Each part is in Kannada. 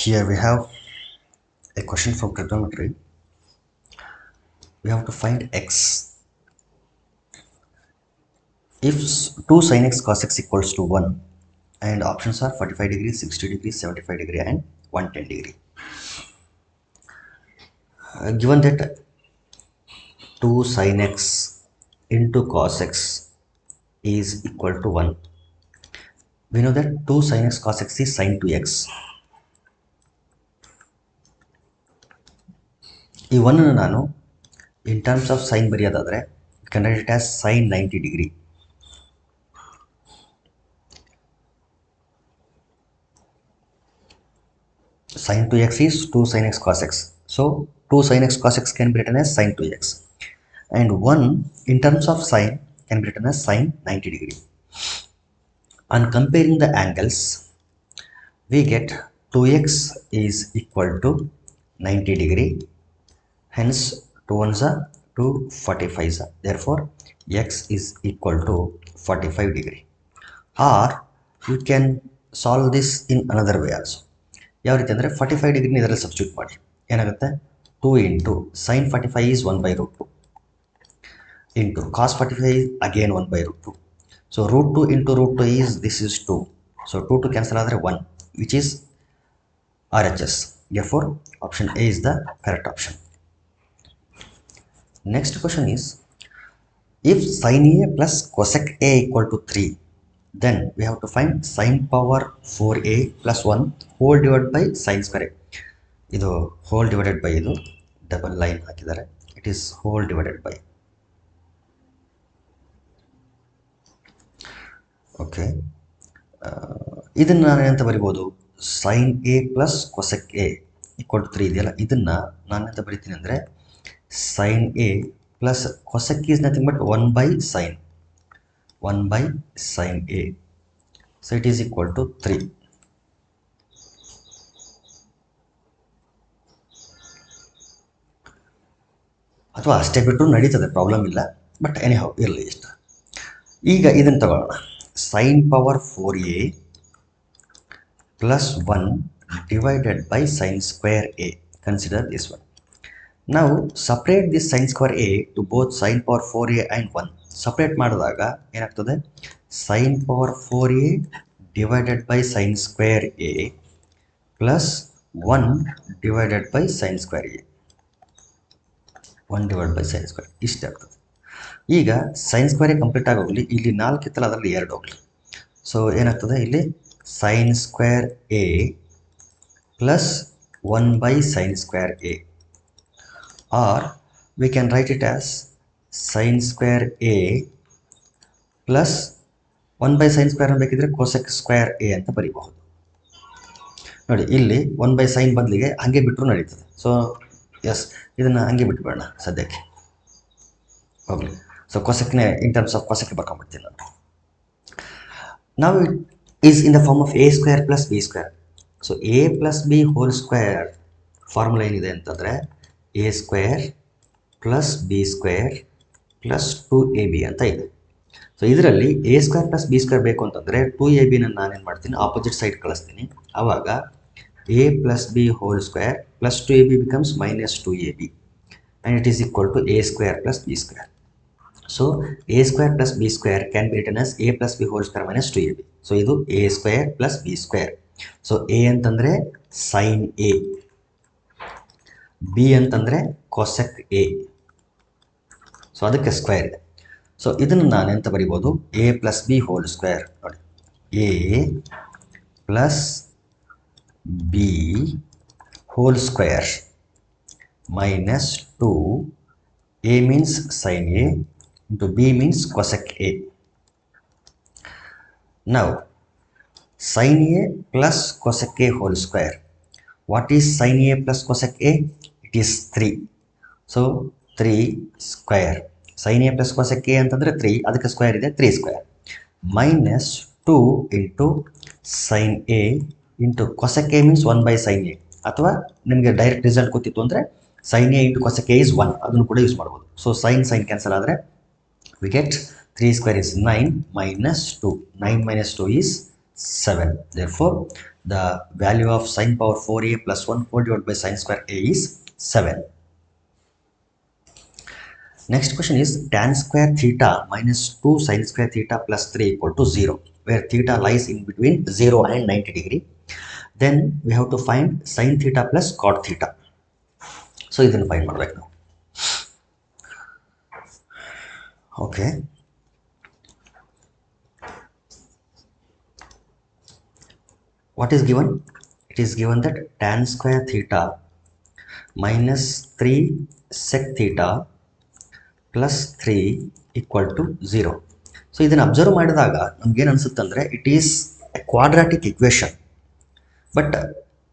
Here we have a question from trigonometry. We have to find x. If 2 sin x cos x equals to 1, and options are 45 degrees, 60 degrees, 75 degree and 110 degree. Given that 2 sin x into cos x is equal to 1, we know that 2 sin x cos x is sin 2x. ಈ 1 ನಾನು in terms of sin ಬರೆಯೋದಾದರೆ you can write it as sin 90 degree. Sin 2x is 2 sin x cos x. So 2 sin x cos x can be written as sin 2x. And 1 in terms of sin can be written as sin 90 degree. On comparing the angles, we get 2x is equal to 90 degree. Hence 2 ones are 2 45s. Therefore x is equal to 45 degree. Or you can solve this in another way also. ಯಾವ ರೀತಿ ಅಂದರೆ 45 ಡಿಗ್ರಿನ ಇದರಲ್ಲಿ ಸಬ್ಸ್ಟಿಟ್ಯೂಟ್ ಮಾಡಿ ಏನಾಗುತ್ತೆ 2 into sine 45 is 1 by root 2 into cos 45 is again 1 by root 2. So root 2 into root 2 is this is 2. So 2 to cancel ಆದರೆ 1 which is RHS. Therefore option A is the correct option. Next question is, if sin A plus cosec A equal to 3, then we have to find sin power 4A plus 1 whole divided by sin square A. ಇದು whole divided by ಇದು ಡಬಲ್ ಲೈನ್ ಹಾಕಿದ್ದಾರೆ. It is whole divided by. Okay, ಇದನ್ನು ನಾನು ಎಂತ ಬರಿಬೋದು, sine a plus cosec a equal to 3 ಇದೆಯಲ್ಲ, ಇದನ್ನು ನಾನು ಎಂತ ಬರಿತೀನಿ ಅಂದರೆ sine a plus cosec is nothing but 1 by sin A. So it is equal to 3. ಅಥವಾ ಅಷ್ಟೇ ಬಿಟ್ಟರು ನಡೀತದೆ, ಪ್ರಾಬ್ಲಮ್ ಇಲ್ಲ. ಬಟ್ ಎನಿಹೌ ಇರಲಿ ಇಷ್ಟ. ಈಗ ಇದನ್ನು ತಗೊಳ್ಳೋಣ, sign power 4A plus 1 divided by sin square A. Consider this one. Now separate this sin square A to both sin power 4A and 1. Separate ಮಾಡಿದಾಗ ಏನಾಗ್ತದೆ, sin power 4A divided by sin square A plus 1 divided by sin square A. 1 divided by sin square ಇಷ್ಟೇ ಆಗ್ತದೆ. ಈಗ sin square A ಕಂಪ್ಲೀಟ್ ಆಗೋಗಲಿ, ಇಲ್ಲಿ 4 ಇತ್ತಲ್ಲ ಅದರಲ್ಲಿ 2 ಹೋಗಲಿ. ಸೊ ಏನಾಗ್ತದೆ ಇಲ್ಲಿ sin square A plus 1 by sin square A, or we can write it as sin square A plus 1 by sin square ಬೇಕಿದ್ರೆ cosec square A ಅಂತ ಬರೀಬಹುದು. ನೋಡಿ ಇಲ್ಲಿ 1 by sin ಬದಲಿಗೆ ಹಾಗೆ ಬಿಟ್ಟರು ನಡೀತದೆ. ಸೊ ಎಸ್, ಇದನ್ನು ಹಂಗೆ ಬಿಟ್ಬೇಡ ಸದ್ಯಕ್ಕೆ ಹೋಗಲಿ. ಸೊ ಕೊಸೆಕ್ನೇ ಇನ್ ಟರ್ಮ್ಸ್ ಆಫ್ ಕೊಸೆಕ್ ಬರ್ಕೊಂಡ್ಬಿಡ್ತೀನಿ ನಾನು. Now it is in the form of a square plus b square. So a plus b whole square formula ಏನಿದೆ ಅಂತಂದರೆ a square plus b square plus 2ab ಅಂತ ಇದೆ. ಸೊ ಇದರಲ್ಲಿ a square plus b square ಬೇಕು ಅಂತಂದರೆ 2ab ನಾನೇನು ಮಾಡ್ತೀನಿ, ಆಪೋಸಿಟ್ ಸೈಡ್ ಕಳಿಸ್ತೀನಿ. ಆವಾಗ a plus b whole square plus 2ab becomes minus 2ab and it is equal to a square plus b square. So a square plus b square can be written as a plus b whole square minus 2ab. So ಇದು a square plus b square. So a ಅಂತಂದರೆ sin a, b ಅಂತಂದರೆ cosec a. ಸೊ ಅದಕ್ಕೆ ಸ್ಕ್ವೇರ್ ಇದೆ. ಸೊ ಇದನ್ನು ನಾನು ಎಂತ ಬರಿಬೋದು, a plus b whole square. ನೋಡಿ, a plus b whole square minus 2, a means sin a into b means cosec a. Now sin a plus cosec a whole square. What is sin a plus cosec a? It is 3. So 3 square. Sin a plus cosec a ಅಂತಂದರೆ 3, ಅದಕ್ಕೆ ಸ್ಕ್ವೇರ್ ಇದೆ, 3 square minus 2 into sin a into cosec a means 1 by sin a. ಅಥವಾ ನಿಮಗೆ ಡೈರೆಕ್ಟ್ ರಿಸಲ್ಟ್ ಗೊತ್ತಿತ್ತು ಅಂದರೆ sin a into cosec a is 1, ಅದನ್ನು ಕೂಡ ಯೂಸ್ ಮಾಡ್ಬೋದು. ಸೊ sin ಕ್ಯಾನ್ಸಲ್ ಆದರೆ we get 3 square is 9 minus 2. 9 minus 2 is 7. Therefore, the value of sine power 4a plus 1 whole divided by sine square a is 7. Next question is tan square theta minus 2 sine square theta plus 3 equal to 0, where theta lies in between 0 and 90 degree. Then we have to find sine theta plus cot theta. So ಇದನ್ನು find ಮಾಡಬೇಕು ನಾವು. Okay. What is given? It is given that tan square theta minus 3 sec theta plus 3 equal to 0. So ಇದನ್ನು ಅಬ್ಸರ್ವ್ ಮಾಡಿದಾಗ ನಮ್ಗೇನು ಅನಿಸುತ್ತೆ ಅಂದರೆ it is A quadratic equation, but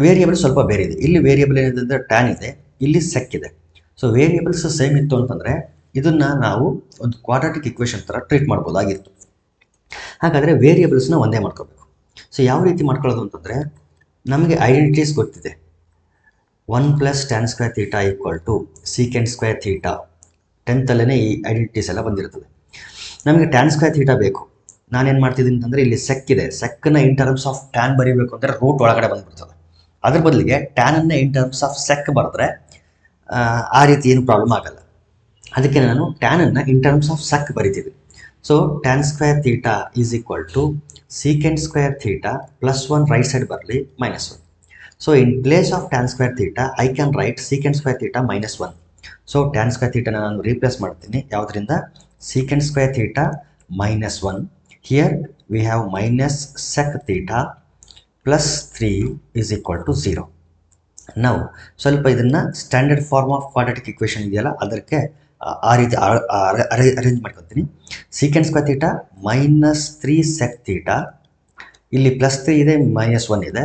variable ಸ್ವಲ್ಪ ಬೇರೆ ಇದೆ. ಇಲ್ಲಿ ವೇರಿಯೇಬಲ್ ಏನಿದೆ ಅಂದರೆ ಟ್ಯಾನ್ ಇದೆ, ಇಲ್ಲಿ ಸೆಕ್ ಇದೆ. ಸೊ ವೇರಿಯೇಬಲ್ಸ್ ಸೇಮ್ ಇತ್ತು ಅಂತಂದರೆ ಇದನ್ನು ನಾವು ಒಂದು ಕ್ವಾಡ್ರಾಟಿಕ್ ಇಕ್ವೇಷನ್ ಥರ ಟ್ರೀಟ್ ಮಾಡ್ಬೋದಾಗಿತ್ತು. ಹಾಗಾದರೆ ವೇರಿಯೇಬಲ್ಸ್ನ ಒಂದೇ ಮಾಡ್ಕೋಬೇಕು. ಸೊ ಯಾವ ರೀತಿ ಮಾಡ್ಕೊಳ್ಳೋದು ಅಂತಂದರೆ, ನಮಗೆ ಐಡೆಂಟಿಟೀಸ್ ಗೊತ್ತಿದೆ. 1 plus tan square theta equal to secant square theta. 10th ಈ ಐಡೆಂಟಿಟೀಸ್ ಎಲ್ಲ ಬಂದಿರ್ತದೆ. ನಮಗೆ ಟ್ಯಾನ್ ಸ್ಕ್ವೇರ್ ಥೀಟಾ ಬೇಕು. ನಾನೇನು ಮಾಡ್ತಿದ್ದೀನಿ ಅಂತಂದರೆ ಇಲ್ಲಿ ಸೆಕ್ ಇದೆ, ಸೆಕ್ಕನ್ನು ಇನ್ ಟರ್ಮ್ಸ್ ಆಫ್ ಟ್ಯಾನ್ ಬರೀಬೇಕು ಅಂದರೆ ರೂಟ್ ಒಳಗಡೆ ಬಂದುಬಿಡ್ತದೆ. ಅದ್ರ ಬದಲಿಗೆ ಟ್ಯಾನನ್ನು ಇನ್ ಟರ್ಮ್ಸ್ ಆಫ್ ಸೆಕ್ ಬರೆದ್ರೆ ಆ ರೀತಿ ಏನು ಪ್ರಾಬ್ಲಮ್ ಆಗಲ್ಲ. ಅದಕ್ಕೆ ನಾನು ಟ್ಯಾನನ್ನು ಇನ್ ಟರ್ಮ್ಸ್ ಆಫ್ ಸೆಕ್ ಬರಿತಿದ್ದೆ. So tan square theta is equal to secant square theta plus 1 right side ಬರಲಿ -1. So in place of tan square theta I can write secant square theta -1. So tan square ಥೀಟಾನ ನಾನು ರೀಪ್ಲೇಸ್ ಮಾಡ್ತೀನಿ ಯಾವುದರಿಂದ, secant square theta -1. Here we have minus sec theta plus 3 is equal to 0. ನಾವು ಸ್ವಲ್ಪ ಇದನ್ನು standard form of quadratic equation ಇದೆಯಲ್ಲ ಅದಕ್ಕೆ ಆ ರೀತಿ ಅರೇಂಜ್ ಮಾಡ್ಕೊತೀನಿ. Secant square theta -3 sec theta, ಇಲ್ಲಿ +3 ಇದೆ, -1 ಇದೆ.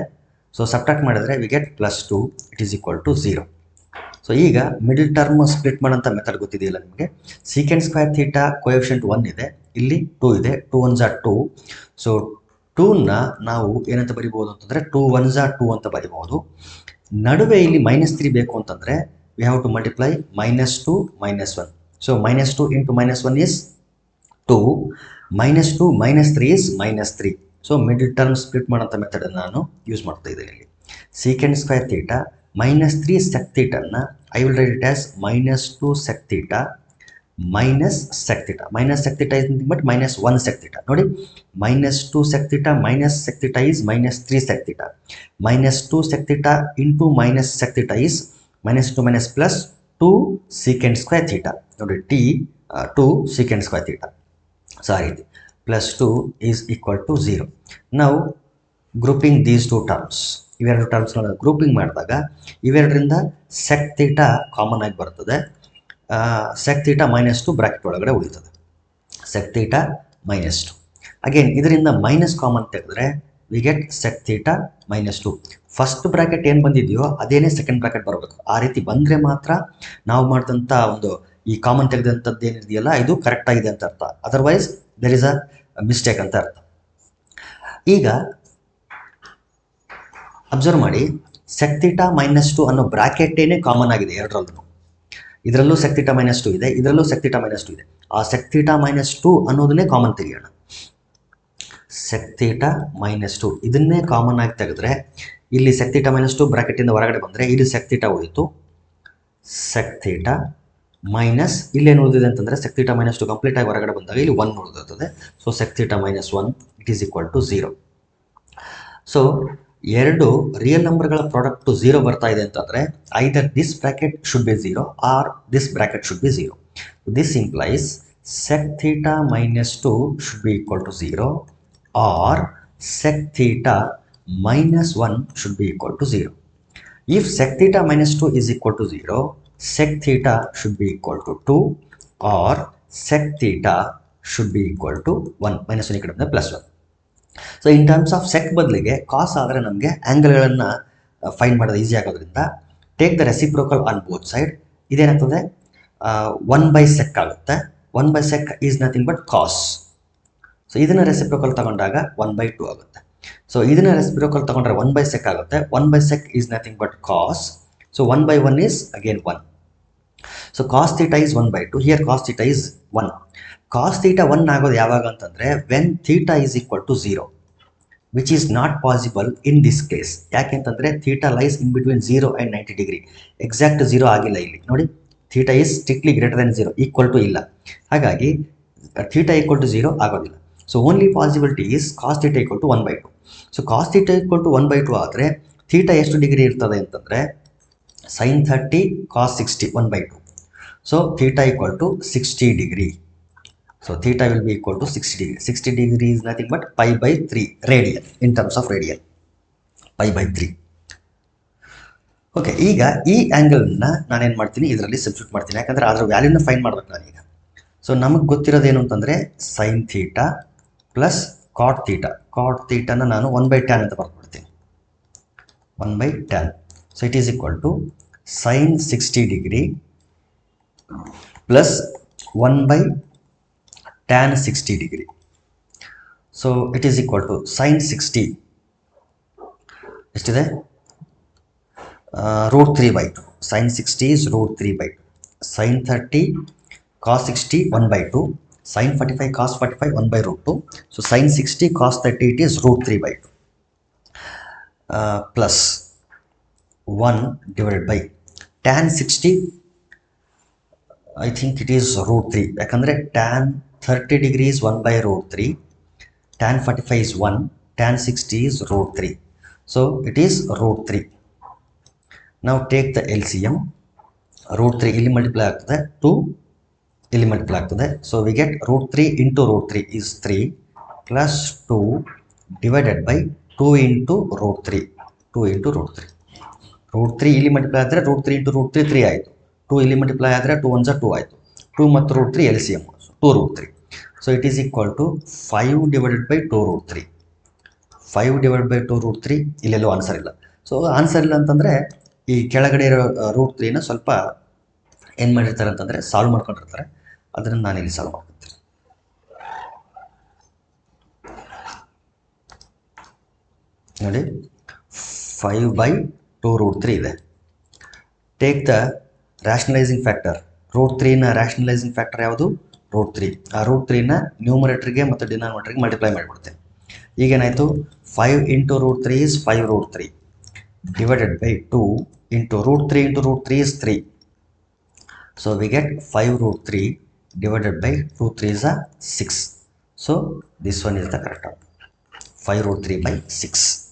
ಸೊ ಸಬ್ಟ್ರಾಕ್ಟ್ ಮಾಡಿದ್ರೆ we get +2, it is equal to 0. So ಈಗ ಮಿಡಲ್ ಟರ್ಮ್ ಸ್ಪ್ಲಿಟ್ ಮಾಡೋಂಥ ಮೆಥಡ್ ಗೊತ್ತಿದೆಯಲ್ಲ ನಿಮಗೆ. ಸೀಕೆಂಡ್ ಸ್ಕ್ವೇರ್ ಥೀಟಾ ಕೋಎಫಿಷಿಯಂಟ್ 1 ಇದೆ, ಇಲ್ಲಿ 2 ಇದೆ, 2 1s are 2. ಸೊ 2ನ ನಾವು ಏನಂತ ಬರಿಬೋದು ಅಂತಂದರೆ 2 1s are 2 ಅಂತ ಬರಿಬೋದು. ನಡುವೆ ಇಲ್ಲಿ -3 ಬೇಕು ಅಂತಂದರೆ we have to multiply -2 -1. So -2 into -1 is 2, -2 -3 is -3. So middle term split ಮಾಡೋಂಥ ಮೆಥಡನ್ನು ನಾನು ಯೂಸ್ ಮಾಡ್ತಾ ಇದ್ದೀನಿ ಇಲ್ಲಿ. ಸೀಕೆಂಡ್ ಸ್ಕ್ವೇರ್ ಥೀಟಾ -3 ಸೆಕ್ ಥೀಟನ್ನು I will write it as -2 sec theta minus sec theta. Minus sec theta is nothing but -1 sec theta. ನೋಡಿ, -2 sec theta minus sec theta is -3 sec theta. -2 sec theta into minus sec theta is -2 minus plus 2 secant square theta. ನೋಡಿ, 2 ಸೀಕೆಂಡ್ ಸ್ಕ್ವೇರ್ ಥೀಟಾ. ಸೊ ಆ ರೀತಿ +2 ಈಸ್ ಈಕ್ವಲ್ ಟು 0. ನಾವು ಗ್ರೂಪಿಂಗ್ ದೀಸ್ 2 ಟರ್ಮ್ಸ್, ಇವೆರಡು ಟರ್ಮ್ಸ್ಗಳನ್ನ ಗ್ರೂಪಿಂಗ್ ಮಾಡಿದಾಗ ಇವೆರಡರಿಂದ ಸೆಕ್ ಥೀಟಾ ಕಾಮನ್ ಆಗಿ ಬರ್ತದೆ. ಸೆಕ್ ಥೀಟಾ -2 ಬ್ರಾಕೆಟ್ ಒಳಗಡೆ ಉಳಿತದೆ. Sec theta -2. ಅಗೇನ್ ಇದರಿಂದ ಮೈನಸ್ ಕಾಮನ್ ತೆಗೆದ್ರೆ we get sec theta -2. First bracket ಏನು ಬಂದಿದೆಯೋ ಅದೇನೇ ಸೆಕೆಂಡ್ ಬ್ರಾಕೆಟ್ ಬರಬೇಕು. ಆ ರೀತಿ ಬಂದರೆ ಮಾತ್ರ ನಾವು ಮಾಡಿದಂಥ ಒಂದು ಈ ಕಾಮನ್ ತೆಗೆದಂಥದ್ದು ಏನಿದೆಯಲ್ಲ ಇದು ಕರೆಕ್ಟ್ ಆಗಿದೆ ಅಂತ ಅರ್ಥ. Otherwise there is a mistake ಅಂತ ಅರ್ಥ. ಈಗ ಅಬ್ಸರ್ವ್ ಮಾಡಿ, ಸೆಕ್ ಥೀಟಾ -2 ಅನ್ನೋ ಬ್ರಾಕೆಟೇನೇ ಕಾಮನ್ ಆಗಿದೆ ಎರಡರಲ್ಲೂ. ಇದರಲ್ಲೂ ಸೆಕ್ ಥೀಟಾ -2 ಇದೆ, ಇದರಲ್ಲೂ ಸೆಕ್ ಥೀಟಾ -2 ಇದೆ. ಆ ಸೆಕ್ ಥೀಟಾ -2 ಅನ್ನೋದನ್ನೇ ಕಾಮನ್ ತೆಗೆಯೋಣ. ಸೆಕ್ ಥೀಟಾ -2 ಇದನ್ನೇ ಕಾಮನ್ ಆಗಿ ತೆಗೆದ್ರೆ ಇಲ್ಲಿ ಸೆಕ್ ಥೀಟಾ -2 ಬ್ರಾಕೆಟಿಂದ ಹೊರಗಡೆ ಬಂದರೆ ಇಲ್ಲಿ ಸೆಕ್ ಥೀಟಾ ಉಳಿತು. ಸೆಕ್ ಥೀಟಾ ಮೈನಸ್ ಇಲ್ಲೇನು ಉಳಿದಿದೆ ಅಂತಂದರೆ ಸೆಕ್ ಥೀಟಾ -2 ಕಂಪ್ಲೀಟ್ ಆಗಿ ಹೊರಗಡೆ ಬಂದಾಗ ಇಲ್ಲಿ 1 ಉಳಿದಿರ್ತದೆ. So sec theta -1 it is equal to 0. So ಎರಡು ರಿಯಲ್ ನಂಬರ್ಗಳ ಪ್ರಾಡಕ್ಟ್ 0 ಬರ್ತಾ ಇದೆ ಅಂತಂದರೆ either this bracket should be 0 or this bracket should be 0. This implies sec theta -2 should be equal to 0 or sec theta minus 1 should be equal to 0. If sec theta minus 2 is equal to 0, sec theta should be equal to 2 or sec theta should be equal to 1. Minus 1 ಕಡೆ plus 1. So in terms of sec ಬದಲಿಗೆ ಕಾಸ್ ಆದರೆ ನಮಗೆ ಆ್ಯಂಗಲ್ಗಳನ್ನು ಫೈಂಡ್ ಮಾಡೋದು ಈಸಿ ಆಗೋದ್ರಿಂದ take the reciprocal on both side. ಇದೇನಾಗ್ತದೆ 1/sec ಆಗುತ್ತೆ. 1/sec is nothing but cos. So ಇದನ್ನು ರೆಸಿಪ್ರೋಕಲ್ ತಗೊಂಡಾಗ 1/2 ಆಗುತ್ತೆ. ಸೊ ಇದನ್ನು ರೆಸಿಪ್ರೋಕಲ್ ತಗೊಂಡ್ರೆ 1/sec ಆಗುತ್ತೆ. 1/sec is nothing but cos. So 1/1 is again 1. So cos theta is 1/2. Here cos theta is 1. Cos theta 1 ಆಗೋದು ಯಾವಾಗ ಅಂತಂದರೆ when theta is equal to 0. Which is not possible in this case. ಯಾಕೆಂತಂದರೆ theta lies in between 0 and 90 degree. Exact 0 ಆಗಿಲ್ಲ ಇಲ್ಲಿ ನೋಡಿ, theta is strictly greater than 0, equal to ಇಲ್ಲ. ಹಾಗಾಗಿ ಥೀಟಾ ಈಕ್ವಲ್ ಟು 0 ಆಗೋದಿಲ್ಲ. So only possibility is cos theta equal to 1/2. So cos theta equal to 1/2 ಆದರೆ ಥೀಟಾ ಎಷ್ಟು ಡಿಗ್ರಿ ಇರ್ತದೆ ಅಂತಂದರೆ sin 30 cos 60 1/2. So theta equal to 60 degree. So theta will be equal to 60 degree. 60 degree is nothing but pi by 3 radian in terms of radian. Pi by 3. Okay, ಈಗ ಈ ಆ್ಯಂಗಲ್ನ ನಾನೇನು ಮಾಡ್ತೀನಿ, ಇದರಲ್ಲಿ ಸಬ್ಸ್ಟಿಟ್ಯೂಟ್ ಮಾಡ್ತೀನಿ. ಯಾಕಂದರೆ ಅದರ ವ್ಯಾಲ್ಯೂನ ಫೈಂಡ್ ಮಾಡ್ಬೇಕು ನಾನೀಗ. ಸೊ ನಮಗೆ ಗೊತ್ತಿರೋದೇನು ಅಂತಂದರೆ sine theta plus cot theta. Cot ಥೀಟಾನ ನಾನು 1/tan ಅಂತ ಬರ್ಕೊಡ್ತೀನಿ. 1/tan. So it is equal to sin 60 degree plus 1/tan 60 degree. So it is equal to sin 60 ಎಷ್ಟಿದೆ, √3/2. sin 60 is √3/2. sin 30 cos 60 1/2. sin 45 cos 45 1/√2. So sin 60 cos 30 it is √3/2 plus 1 divided by tan 60. I think it is √3. ಯಾಕಂದರೆ tan 30 degree is 1/√3. tan 45 is 1. tan 60 is √3. So it is √3. Now take the LCM. √3 ಇಲ್ಲಿ ಮಲ್ಟಿಪ್ಲೈ ಆಗ್ತದೆ, 2 ಇಲ್ಲಿ ಮಲ್ಟಿಪ್ಲೈ ಆಗ್ತದೆ. So we get √3 into √3 is 3 plus 2 divided by 2 into √3. 2 into √3. √3 ಇಲ್ಲಿ ಮಲ್ಟಿಪ್ಲೈ ಆದರೆ √3 into √3 3 ಆಯಿತು. 2 ಇಲ್ಲಿ ಮಲ್ಟಿಪ್ಲೈ ಆದರೆ 2 1 2 ಆಯಿತು. 2 ಮತ್ತು √3 LCM 2√3. So it is equal to 5 divided by 2√3. 5 divided by 2√3. ಇಲ್ಲೆಲ್ಲೂ ಆನ್ಸರ್ ಇಲ್ಲ. ಸೊ ಆನ್ಸರ್ ಇಲ್ಲ ಅಂತಂದರೆ ಈ ಕೆಳಗಡೆ ಇರೋ √3ನ ಸ್ವಲ್ಪ ಏನು ಮಾಡಿರ್ತಾರೆ ಅಂತಂದರೆ ಸಾಲ್ವ್ ಮಾಡ್ಕೊಂಡಿರ್ತಾರೆ. ಅದನ್ನು ನಾನಿಲ್ಲಿ ಸಾಲ್ವ್ ಮಾಡ್ಕೊತೀನಿ. ನೋಡಿ 5/2√3 ಇದೆ. Take the rationalising factor. √3ನ ರ್ಯಾಷನಲೈಸಿಂಗ್ ಫ್ಯಾಕ್ಟರ್ ಯಾವುದು, √3. ಆ √3ನ ನ್ಯೂಮರೇಟ್ರಿಗೆ ಮತ್ತು ಡಿನಾಮಿನೇಟರ್ಗೆ ಮಲ್ಟಿಪ್ಲೈ ಮಾಡಿಬಿಡ್ತೇನೆ. ಈಗೇನಾಯಿತು, 5 into √3 is 5√3 divided by 2 into √3 into √3 is 3. So we get 5√3 divided by 2 3s are 6. So this one is the correct answer, 5√3/6.